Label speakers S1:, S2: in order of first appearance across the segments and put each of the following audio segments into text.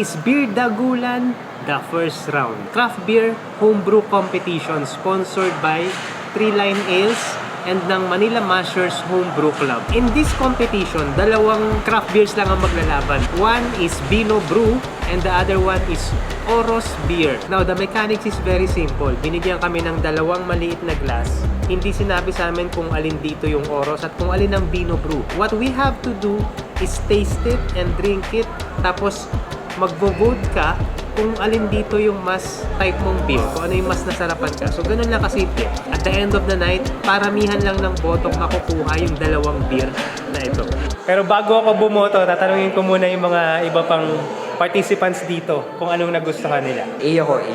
S1: is Beer Dagulan, the first round. Craft beer homebrew competition sponsored by Three Line Ales and ng Manila Mashers Homebrew Club. In this competition, dalawang craft beers lang ang maglalaban. One is Vino Brew and the other one is Oros Beer. Now, the mechanics is very simple. Binigyan kami ng dalawang maliit na glass. Hindi sinabi sa amin kung alin dito yung Oros at kung alin ang Vino Brew. What we have to do is taste it and drink it. Tapos, magvo-vote ka kung alin dito yung mas type mong beer, kung ano yung mas nasarapan ka. So, ganun lang kasimple. At the end of the night, paramihan lang ng botong makukuha yung dalawang beer na ito. Pero bago ako bumoto, tatanungin ko muna yung mga iba pang participants dito kung anong nagustuhan nila.
S2: A ako, A.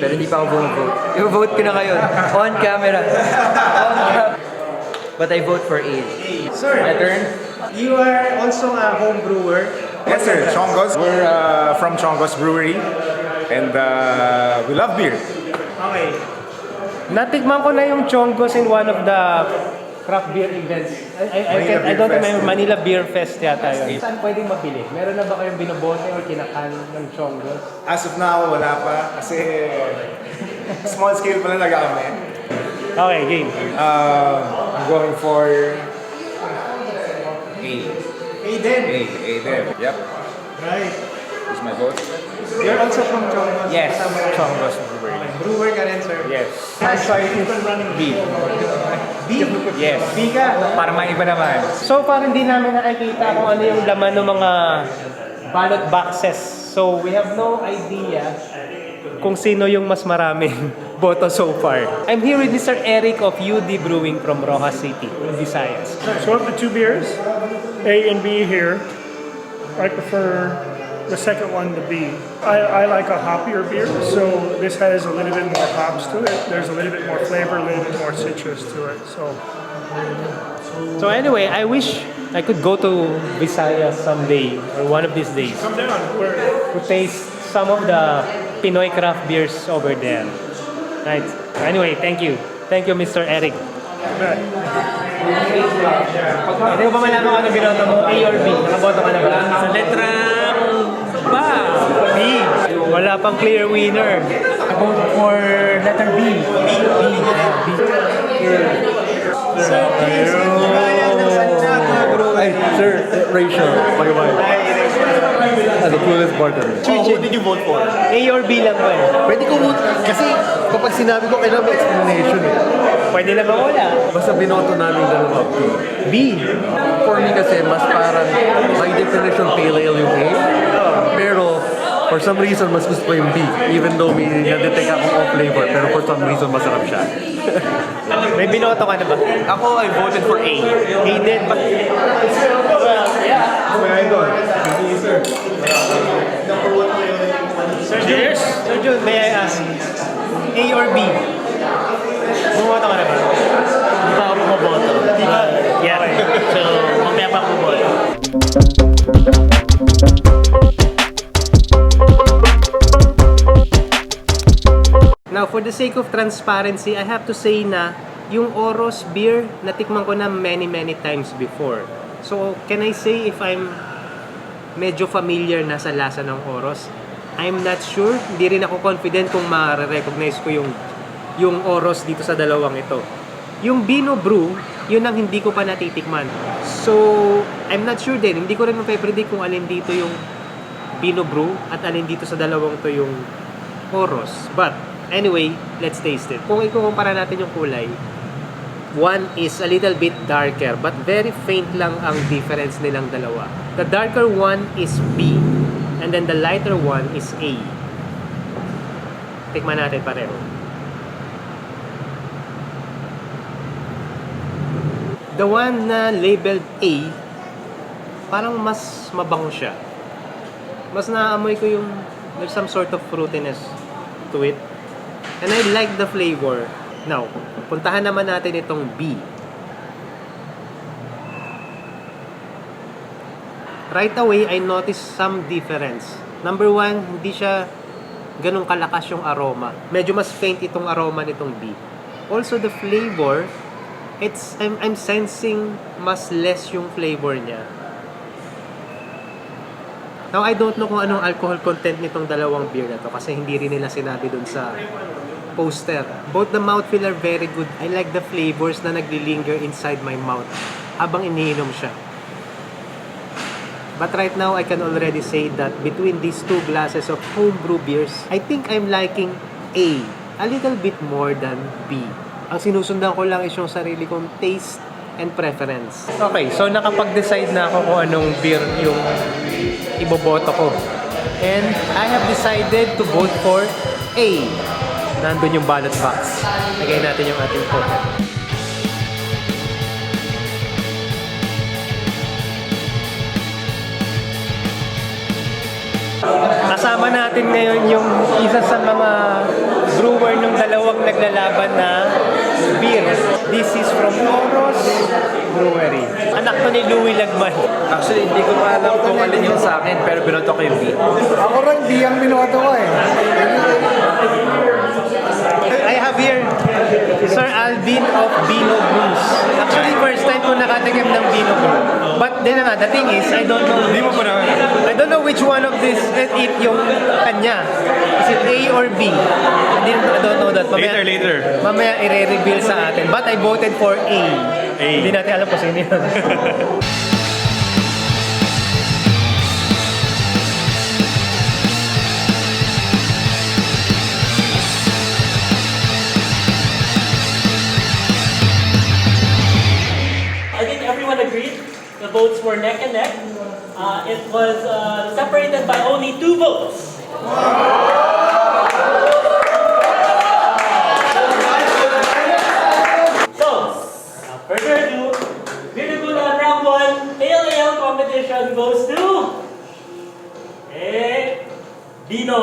S2: Pero hindi pa ako vote. I-vote ko na ngayon. On camera. But I vote for A.
S1: Sir,
S2: My turn?
S1: you are also a home brewer.
S3: Yes, sir. Chongos. We're from Chongos Brewery, and we love beer.
S1: Okay. Natikman ko na yung Chongos in one of the craft beer events. I don't remember, Manila Beer Fest yata yun. Saan pwedeng mabili? Meron na ba kayong binobote or kinakan ng Chongos?
S3: As of now, wala pa kasi small scale pa lang kami.
S1: Okay, game.
S3: I'm going for A.
S1: Aiden.
S3: A then. Yep.
S1: Right.
S3: This is my vote.
S1: You're also from Chongos?
S3: Yes.
S1: Somewhere.
S3: Chongos Brewery.
S1: Brewer ka rin, sir?
S3: Yes.
S1: I'm sorry, B. B?
S3: Yes.
S1: B ka?
S3: Para maiba naman.
S1: So far, hindi namin nakikita kung ano yung laman ng mga ballot boxes. So, we have no idea kung sino yung mas maraming boto so far. I'm here with Mr. Eric of UD Brewing from Rojas City, Visayas.
S4: So of the two beers, A and B here, I prefer the second one to B. I like a hoppier beer, so this has a little bit more hops to it. There's a little bit more flavor, a little bit more citrus to it.
S1: So anyway, I wish I could go to Visayas someday or one of these days
S4: Come down.
S1: to taste some of the Pinoy craft beers over there. Right. Anyway, thank you. Thank you, Mr. Eric. Hindi mo ba malaman kung ano binoto mo? A or B? Nakaboto ka na ba? Sa letrang ba? B. Wala pang clear winner. I vote for letter B. B. Sir, please.
S5: Ay, sir, Rachel, bye-bye. As a clueless barker.
S3: Who did you vote for?
S1: A or B lang ba eh?
S5: Pwede ko kasi kapag sinabi ko, kailangan may explanation eh.
S1: Pwede na ba wala?
S5: Basta binoto namin dalawa.
S1: B.
S5: For me kasi, mas parang by definition pale ale yung A. Pero, for some reason, mas gusto ko yung B. Even though may na-detect akong off flavor, pero for some reason, masarap siya.
S1: May binoto ka na ba?
S3: Ako, I voted for A.
S1: A din. Sir Jun, may I ask? A or B? Bumoto ka na ba?
S6: Hindi pa ako bumoboto.
S1: Di ba? Yeah.
S6: So, mamaya pa ako bumoto.
S1: Now, for the sake of transparency, I have to say na yung Oros beer, natikman ko na many times before. So, can I say if I'm medyo familiar na sa lasa ng Oros? I'm not sure. Hindi rin ako confident kung ma-recognize ko yung Oros dito sa dalawang ito. Yung Vino Brew, yun ang hindi ko pa natitikman. So, I'm not sure din. Hindi ko rin mape-predict kung alin dito yung Vino Brew at alin dito sa dalawang to yung Oros. But, anyway, let's taste it. Kung ikukumpara natin yung kulay, one is a little bit darker but very faint lang ang difference nilang dalawa. The darker one is B and then the lighter one is A. Tikman natin pareho. The one na labeled A, parang mas mabango siya. Mas naamoy ko yung there's some sort of fruitiness to it. And I like the flavor. Now, puntahan naman natin itong B. Right away, I noticed some difference. Number one, hindi siya ganun kalakas yung aroma. Medyo mas faint itong aroma nitong B. Also, the flavor, I'm sensing mas less yung flavor niya. Now, I don't know kung anong alcohol content nitong dalawang beer na to kasi hindi rin nila sinabi dun sa poster. Both the mouthfeel are very good. I like the flavors na naglilinger inside my mouth habang iniinom siya. But right now, I can already say that between these two glasses of homebrew beers, I think I'm liking A little bit more than B. Ang sinusundan ko lang is yung sarili kong taste and preference. Okay, so nakapag-decide na ako kung anong beer yung iboboto ko. And I have decided to vote for A. Nandun yung ballot box. Lagay natin yung ating vote. Kasama natin ngayon yung isa sa mga brewer ng dalawang naglalaban na beer. This is from Oros Brewery. Anak to ni Louie Lagman.
S2: Actually, hindi ko pa alam kung alin yung sa akin, pero binoto ko yung B.
S7: Ako rin, di ang binoto ko eh.
S1: I have here Sir Alvin of Bino Brews. Actually, first time ko nakatikim ng Bino Brew. But then the thing is, I don't know. I don't know which one of this it yung kanya. Is it A or B? I don't know that.
S3: Later.
S1: Mamaya i-reveal sa atin. But I voted for A. Hindi natin alam kung sino yun.
S8: I think everyone agreed. The votes were neck and neck. It was separated by only 2 votes. So, without further ado, Binagulan round 1 Pale Ale competition goes to Bino.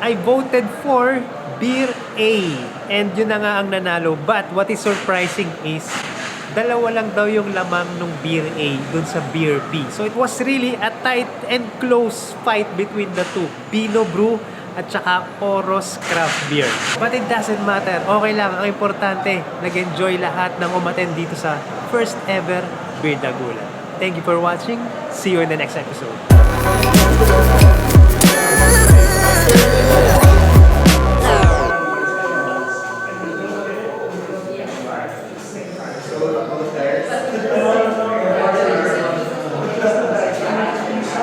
S1: I voted for Beer A. And yun na nga ang nanalo. But what is surprising is, dalawa lang daw yung lamang nung Beer A dun sa Beer B. So it was really a tight and close fight between the two. Bino Brew at saka Oros Craft Beer. But it doesn't matter. Okay lang. Ang importante, nag-enjoy lahat ng umattend dito sa first ever Beer Dagulan. Thank you for watching. See you in the next episode.